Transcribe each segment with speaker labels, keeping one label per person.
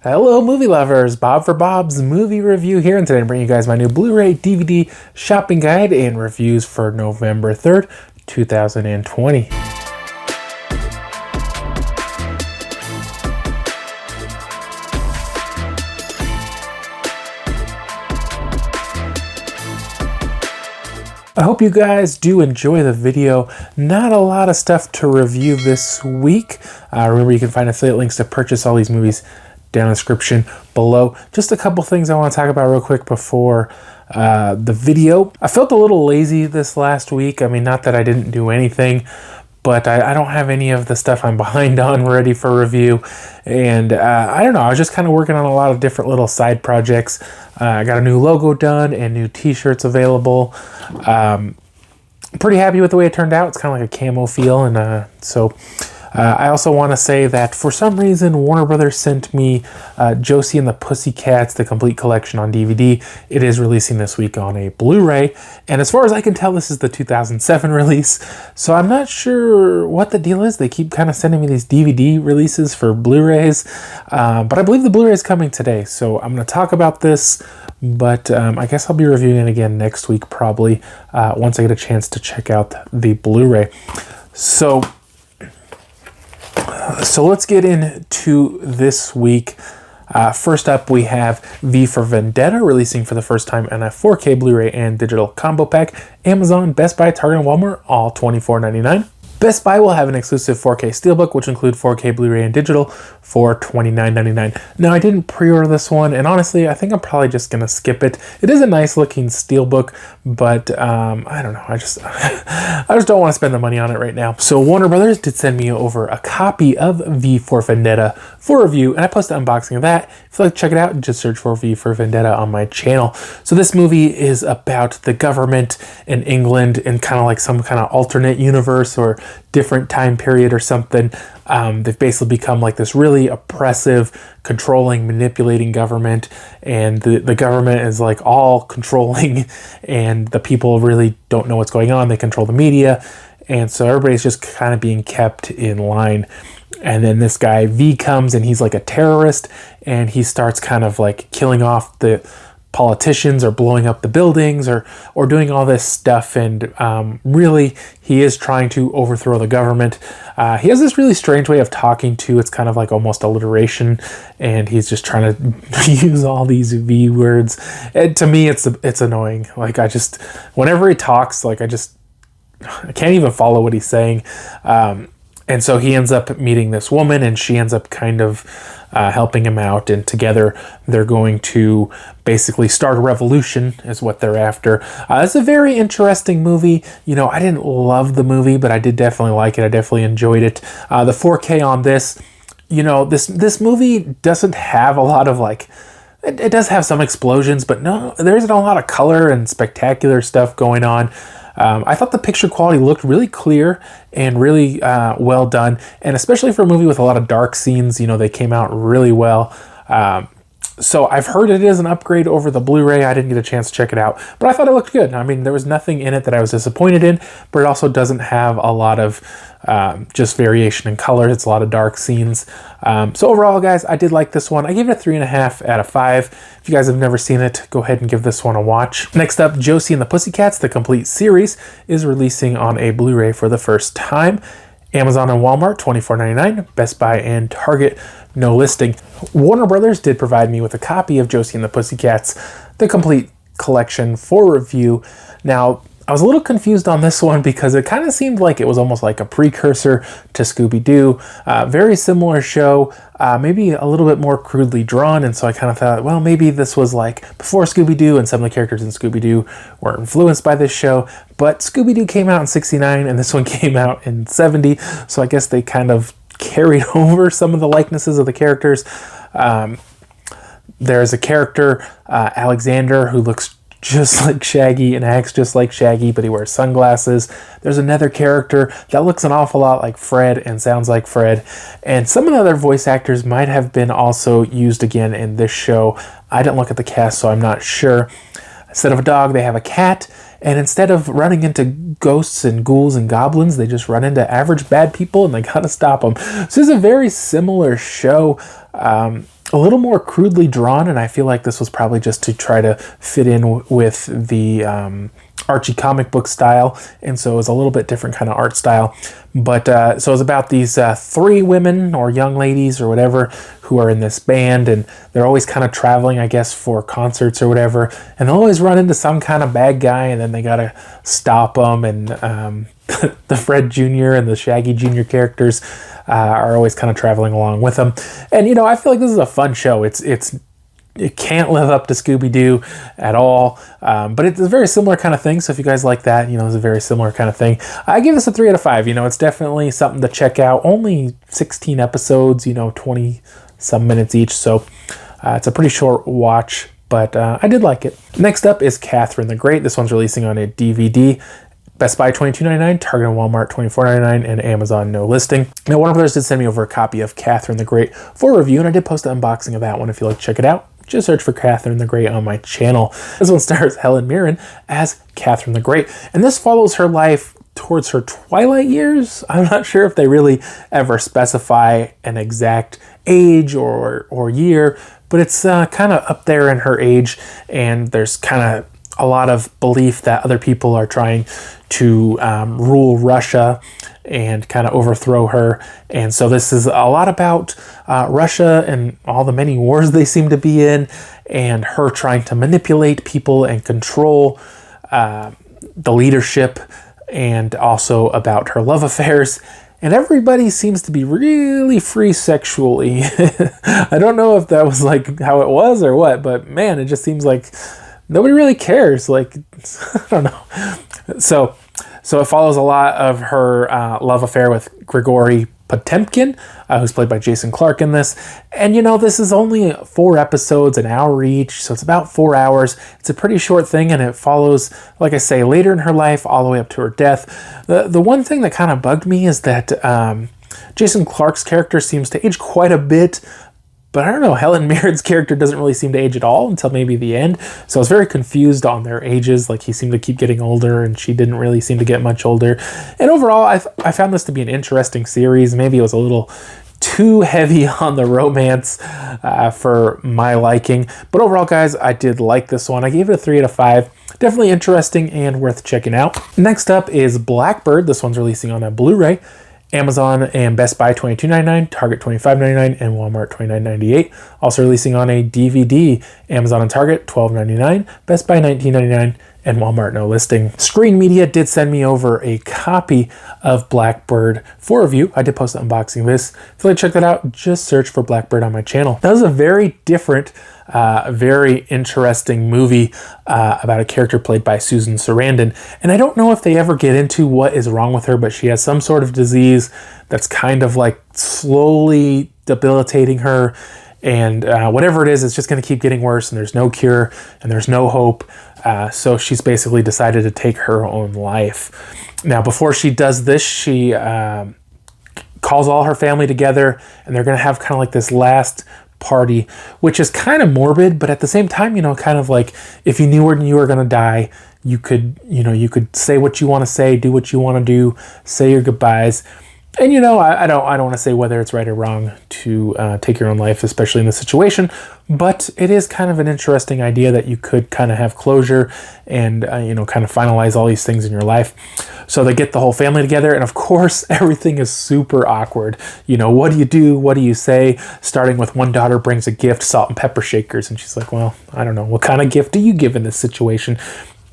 Speaker 1: Hello movie lovers, Bob for Bob's movie review here, and today I'm bringing you guys my new Blu-ray DVD shopping guide and reviews for November 3rd, 2020. I hope you guys do enjoy the video. Not a lot of stuff to review this week. Remember, you can find affiliate links to purchase all these movies down in the description below. Just a couple things I want to talk about real quick before the video. I felt a little lazy this last week. I mean, not that I didn't do anything, but I don't have any of the stuff I'm behind on ready for review. And I don't know, I was just kind of working on a lot of different little side projects. I got a new logo done and new t-shirts available. Pretty happy with the way it turned out. It's kind of like a camo feel, and I also want to say that for some reason Warner Brothers sent me Josie and the Pussycats, the complete collection on DVD. It is releasing this week on a Blu-ray, and as far as I can tell, this is the 2007 release, so I'm not sure what the deal is. They keep kind of sending me these DVD releases for Blu-rays, but I believe the Blu-ray is coming today, so I'm going to talk about this, but I guess I'll be reviewing it again next week probably, once I get a chance to check out the Blu-ray. So let's get into this week. First up, we have For Vendetta, releasing for the first time in a 4K Blu-ray and digital combo pack. Amazon, Best Buy, Target, and Walmart, all $24.99. Best Buy will have an exclusive 4K Steelbook, which include 4K Blu-ray and digital for $29.99. Now, I didn't pre-order this one, and honestly, I think I'm probably just going to skip it. It is a nice looking Steelbook, but I don't know. I just don't want to spend the money on it right now. So Warner Brothers did send me over a copy of For Vendetta for review, and I posted an unboxing of that. If you'd like to check it out, just search for For Vendetta on my channel. So this movie is about the government in England in kind of like some kind of alternate universe or different time period or something. They've basically become like this really oppressive, controlling, manipulating government, and the government is like all controlling, and the people really don't know what's going on. They control the media, and so everybody's just kind of being kept in line. And then this guy V comes, and he's like a terrorist, and he starts kind of like killing off the politicians or blowing up the buildings or doing all this stuff, and really he is trying to overthrow the government. He has this really strange way of talking too. It's kind of like almost alliteration, and he's just trying to use all these V words. And to me, it's annoying. Like, whenever he talks, like I can't even follow what he's saying. And so he ends up meeting this woman, and she ends up kind of helping him out, and together they're going to basically start a revolution is what they're after. It's a very interesting movie. You know, I didn't love the movie, but I did definitely like it. I definitely enjoyed it. The 4K on this, you know, this movie doesn't have a lot of like, it does have some explosions, but no, there isn't a lot of color and spectacular stuff going on. I thought the picture quality looked really clear and really well done, and especially for a movie with a lot of dark scenes, you know, they came out really well. So I've heard it is an upgrade over the Blu-ray. I didn't get a chance to check it out, but I thought it looked good. I mean, there was nothing in it that I was disappointed in, but it also doesn't have a lot of just variation in color. It's a lot of dark scenes. So overall, guys, I did like this one. I gave it a 3.5 out of 5. If you guys have never seen it, go ahead and give this one a watch. Next up, Josie and the Pussycats, the complete series, is releasing on a Blu-ray for the first time. Amazon and Walmart, $24.99. Best Buy and Target, no listing. Warner Brothers did provide me with a copy of Josie and the Pussycats, the complete collection, for review. Now, I was a little confused on this one because it kind of seemed like it was almost like a precursor to Scooby-Doo. Very similar show, maybe a little bit more crudely drawn, and so I kind of thought, well, maybe this was like before Scooby-Doo, and some of the characters in Scooby-Doo were influenced by this show. But Scooby-Doo came out in '69, and this one came out in '70, so I guess they kind of carried over some of the likenesses of the characters. There's a character, Alexander, who looks just like Shaggy and acts just like Shaggy, but he wears sunglasses. There's another character that looks an awful lot like Fred and sounds like Fred. And some of the other voice actors might have been also used again in this show. I didn't look at the cast, so I'm not sure. Instead of a dog, they have a cat. And instead of running into ghosts and ghouls and goblins, they just run into average bad people, and they gotta stop them. So this is a very similar show. a little more crudely drawn, and I feel like this was probably just to try to fit in with the Archie comic book style, and so it was a little bit different kind of art style. But so it was about these 3 women or young ladies or whatever who are in this band, and they're always kind of traveling, I guess, for concerts or whatever, and they'll always run into some kind of bad guy, and then they gotta stop them. And the Fred Jr. and the Shaggy Jr. characters are always kind of traveling along with them. And I feel like this is a fun show. It can't live up to Scooby-Doo at all, but it's a very similar kind of thing. So if you guys like that, it's a very similar kind of thing. I give this a 3 out of 5. It's definitely something to check out. Only 16 episodes, 20 some minutes each. So it's a pretty short watch, but I did like it. Next up is Catherine the Great. This one's releasing on a DVD. Best Buy $22.99, Target and Walmart $24.99, and Amazon no listing. Now, Warner Brothers did send me over a copy of Catherine the Great for review, and I did post an unboxing of that one if you'd like to check it out. Just search for Catherine the Great on my channel. This one stars Helen Mirren as Catherine the Great, and this follows her life towards her twilight years. I'm not sure if they really ever specify an exact age or year, but it's kind of up there in her age, and there's kind of a lot of belief that other people are trying to rule Russia and kind of overthrow her. And so this is a lot about Russia and all the many wars they seem to be in, and her trying to manipulate people and control the leadership, and also about her love affairs. And everybody seems to be really free sexually. I don't know if that was like how it was or what, but man, it just seems like nobody really cares. Like, I don't know. So it follows a lot of her love affair with Grigory Potemkin, who's played by Jason Clarke in this. And this is only 4 episodes, an hour each, so it's about 4 hours. It's a pretty short thing, and it follows, like I say, later in her life, all the way up to her death. The one thing that kind of bugged me is that Jason Clarke's character seems to age quite a bit, but I don't know, Helen Mirren's character doesn't really seem to age at all until maybe the end. So I was very confused on their ages. Like, he seemed to keep getting older, and she didn't really seem to get much older. And overall, I found this to be an interesting series. Maybe it was a little too heavy on the romance for my liking. But overall, guys, I did like this one. I gave it a 3 out of 5. Definitely interesting and worth checking out. Next up is Blackbird. This one's releasing on a Blu-ray. Amazon and Best Buy $22.99, Target $25.99, and Walmart $29.98. Also releasing on a DVD, Amazon and Target $12.99, Best Buy $19.99, and Walmart no listing. Screen Media did send me over a copy of Blackbird for review. I did post an unboxing of this. If you'd like to check that out, just search for Blackbird on my channel. That was a very different, very interesting movie about a character played by Susan Sarandon. And I don't know if they ever get into what is wrong with her, but she has some sort of disease that's kind of like slowly debilitating her. And whatever it is, it's just going to keep getting worse, and there's no cure, and there's no hope. So she's basically decided to take her own life. Now, before she does this, she calls all her family together, and they're going to have kind of like this last party, which is kind of morbid, but at the same time, kind of like if you knew when you were going to die, you could say what you want to say, do what you want to do, say your goodbyes. And I don't want to say whether it's right or wrong to take your own life, especially in this situation, but it is kind of an interesting idea that you could kind of have closure and kind of finalize all these things in your life. So they get the whole family together, and of course everything is super awkward. What do you do? What do you say? Starting with one daughter brings a gift, salt and pepper shakers, and she's like, well, I don't know, what kind of gift do you give in this situation?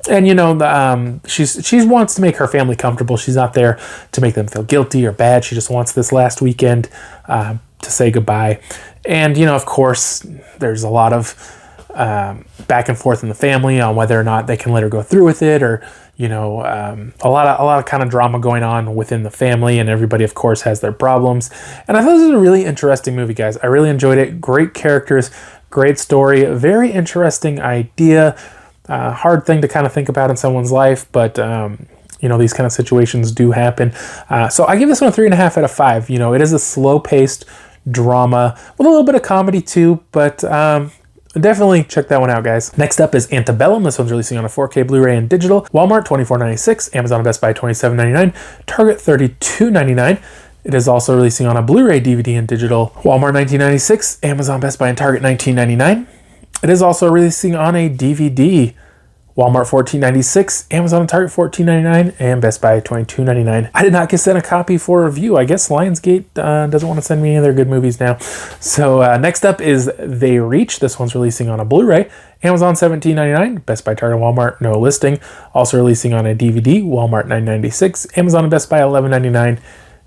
Speaker 1: And she wants to make her family comfortable. She's not there to make them feel guilty or bad. She just wants this last weekend to say goodbye. And of course, there's a lot of back and forth in the family on whether or not they can let her go through with it, or a lot of kind of drama going on within the family, and everybody, of course, has their problems. And I thought this was a really interesting movie, guys. I really enjoyed it. Great characters, great story, very interesting idea. Hard thing to kind of think about in someone's life, but these kind of situations do happen. So I give this one a 3.5 out of 5. It is a slow-paced drama with a little bit of comedy too, but definitely check that one out, guys. Next up is Antebellum. This one's releasing on a 4K Blu-ray and digital. Walmart $24.96, Amazon and Best Buy $27.99, Target $32.99. It is also releasing on a Blu-ray, DVD, and digital. Walmart $19.96, Amazon, Best Buy, and Target $19.99. It is also releasing on a DVD. Walmart $14.96, Amazon and Target $14.99, and Best Buy $22.99. I did not get sent a copy for review. I guess Lionsgate doesn't want to send me any of their good movies now. So next up is They Reach. This one's releasing on a Blu-ray. Amazon $17.99, Best Buy, Target, Walmart, no listing. Also releasing on a DVD, Walmart $9.96, Amazon and Best Buy $11.99,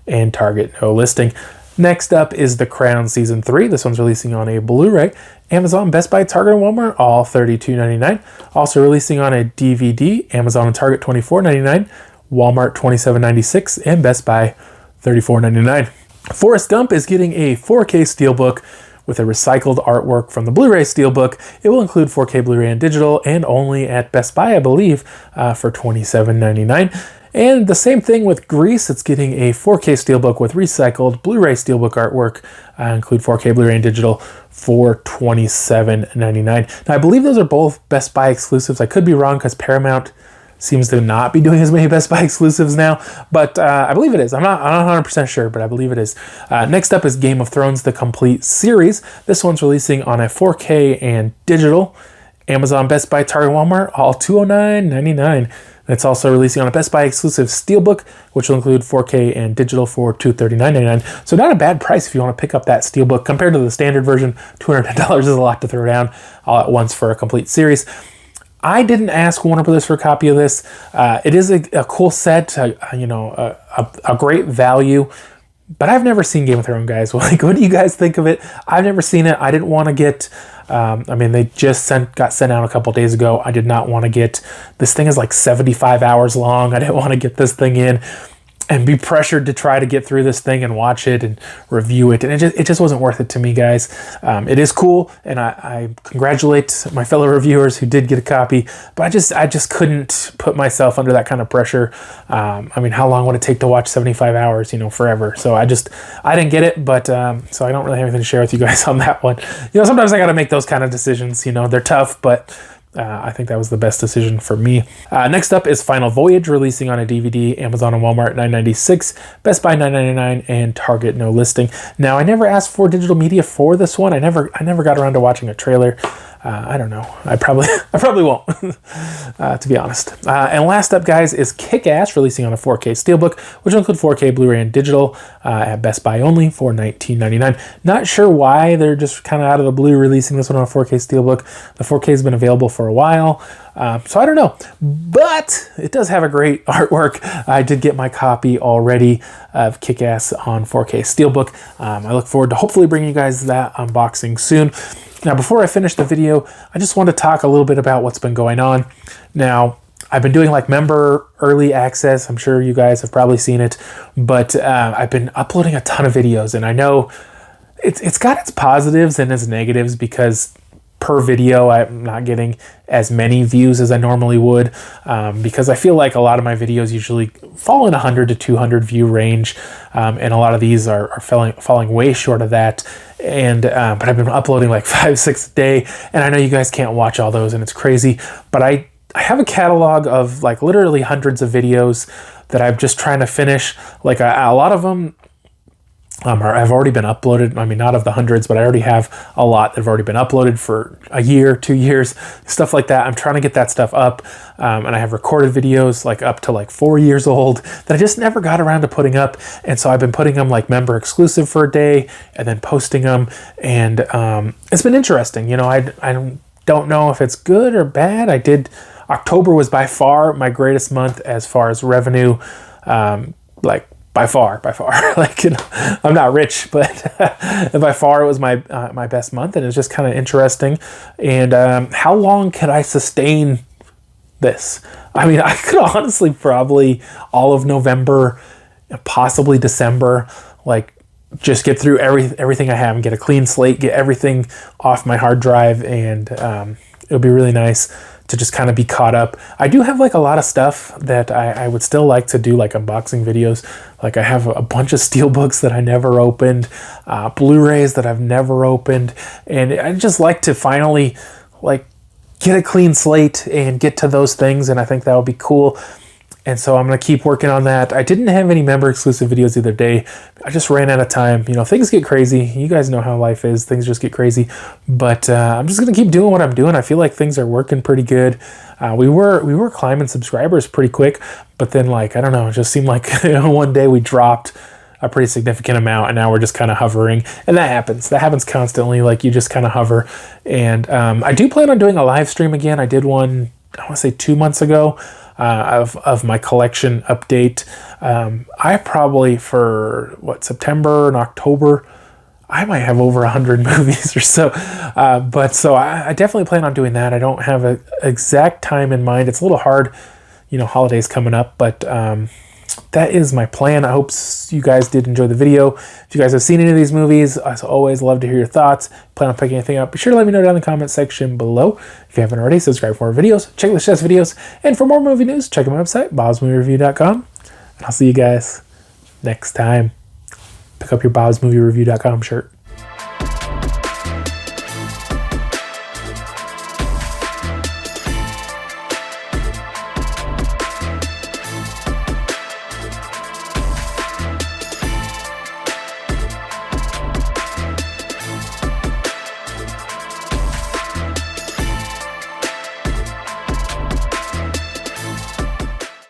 Speaker 1: and Target, no listing. Next up is The Crown Season 3. This one's releasing on a Blu-ray. Amazon, Best Buy, Target, and Walmart, all $32.99. Also releasing on a DVD, Amazon and Target $24.99, Walmart $27.96, and Best Buy $34.99. Forrest Gump is getting a 4K Steelbook with a recycled artwork from the Blu-ray Steelbook. It will include 4K Blu-ray and digital, and only at Best Buy, I believe, for $27.99. And the same thing with Grease. It's getting a 4K Steelbook with recycled Blu-ray Steelbook artwork, include 4K Blu-ray and digital, for $27.99. Now, I believe those are both Best Buy exclusives. I could be wrong because Paramount seems to not be doing as many Best Buy exclusives now, but I believe it is. I'm not 100% sure, but I believe it is. Next up is Game of Thrones, the complete series. This one's releasing on a 4K and digital. Amazon, Best Buy, Target, Walmart, all $209.99. It's also releasing on a Best Buy exclusive Steelbook, which will include 4K and digital for $239.99. So not a bad price if you want to pick up that Steelbook. Compared to the standard version, $210 is a lot to throw down all at once for a complete series. I didn't ask Warner Brothers for a copy of this. It is a cool set, a great value. But I've never seen Game of Thrones, guys. Like, what do you guys think of it? I've never seen it. I didn't want to get... they just got sent out a couple days ago. I did not want to get... This thing is like 75 hours long. I didn't want to get this thing in and be pressured to try to get through this thing and watch it and review it. And it just wasn't worth it to me, guys. It is cool, and I congratulate my fellow reviewers who did get a copy, but I just couldn't put myself under that kind of pressure. How long would it take to watch 75 hours, forever? So I didn't get it, but so I don't really have anything to share with you guys on that one. Sometimes I got to make those kind of decisions. They're tough, but I think that was the best decision for me. Next up is Final Voyage, releasing on a DVD, Amazon and Walmart $9.96, Best Buy $9.99, and Target, no listing. Now, I never asked for digital media for this one. I never got around to watching a trailer. I don't know. I probably won't, to be honest. And last up, guys, is Kick-Ass, releasing on a 4K Steelbook, which will include 4K Blu-ray and digital at Best Buy only for $19.99. Not sure why they're just kind of out of the blue releasing this one on a 4K Steelbook. The 4K has been available for a while, so I don't know. But it does have a great artwork. I did get my copy already of Kick-Ass on 4K Steelbook. I look forward to hopefully bringing you guys that unboxing soon. Now, before I finish the video, I just want to talk a little bit about what's been going on. Now, I've been doing like member early access. I'm sure you guys have probably seen it, but I've been uploading a ton of videos, and I know it's got its positives and its negatives because per video, I'm not getting as many views as I normally would because I feel like a lot of my videos usually fall in 100 to 200 view range, and a lot of these are falling way short of that. And but I've been uploading like 5-6 a day, and I know you guys can't watch all those, and it's crazy. But I have a catalog of like literally hundreds of videos that I'm just trying to finish. Like a lot of them have already been uploaded. Not of the hundreds, but I already have a lot that have already been uploaded for a year, 2 years, stuff like that. I'm trying to get that stuff up. And I have recorded videos like up to like 4 years old that I just never got around to putting up. And so I've been putting them like member exclusive for a day and then posting them. And it's been interesting. I don't know if it's good or bad. October was by far my greatest month as far as revenue, by far. I'm not rich, but by far it was my best month, and it's just kind of interesting. And how long can I sustain this? I could honestly probably all of November, possibly December, like just get through everything I have and get a clean slate, get everything off my hard drive, and it would be really nice to just kind of be caught up. I do have like a lot of stuff that I would still like to do, like unboxing videos. Like I have a bunch of Steelbooks that I never opened, Blu-rays that I've never opened, and I just like to finally like get a clean slate and get to those things, and I think that would be cool. And so I'm going to keep working on that. I didn't have any member exclusive videos the other day. I just ran out of time. You know, things get crazy. You guys know how life is. Things just get crazy. But I'm just going to keep doing what I'm doing. I feel like things are working pretty good. We were climbing subscribers pretty quick, but then, like, I don't know, it just seemed like one day we dropped a pretty significant amount, and now we're just kind of hovering. And that happens constantly. Like, you just kind of hover. And I do plan on doing a live stream again. I did one, I want to say 2 months ago, of my collection update. I probably, for September and October, I might have over 100 movies or so. But so I definitely plan on doing that. I don't have an exact time in mind. It's a little hard, you know, holidays coming up, but that is my plan. I hope you guys did enjoy the video. If you guys have seen any of these movies, as always, love to hear your thoughts. Plan on picking anything up, be sure to let me know down in the comment section below. If you haven't already, subscribe for more videos, check the chess videos, and for more movie news, check out my website, bobsmoviereview.com. And I'll see you guys next time. Pick up your bobsmoviereview.com shirt.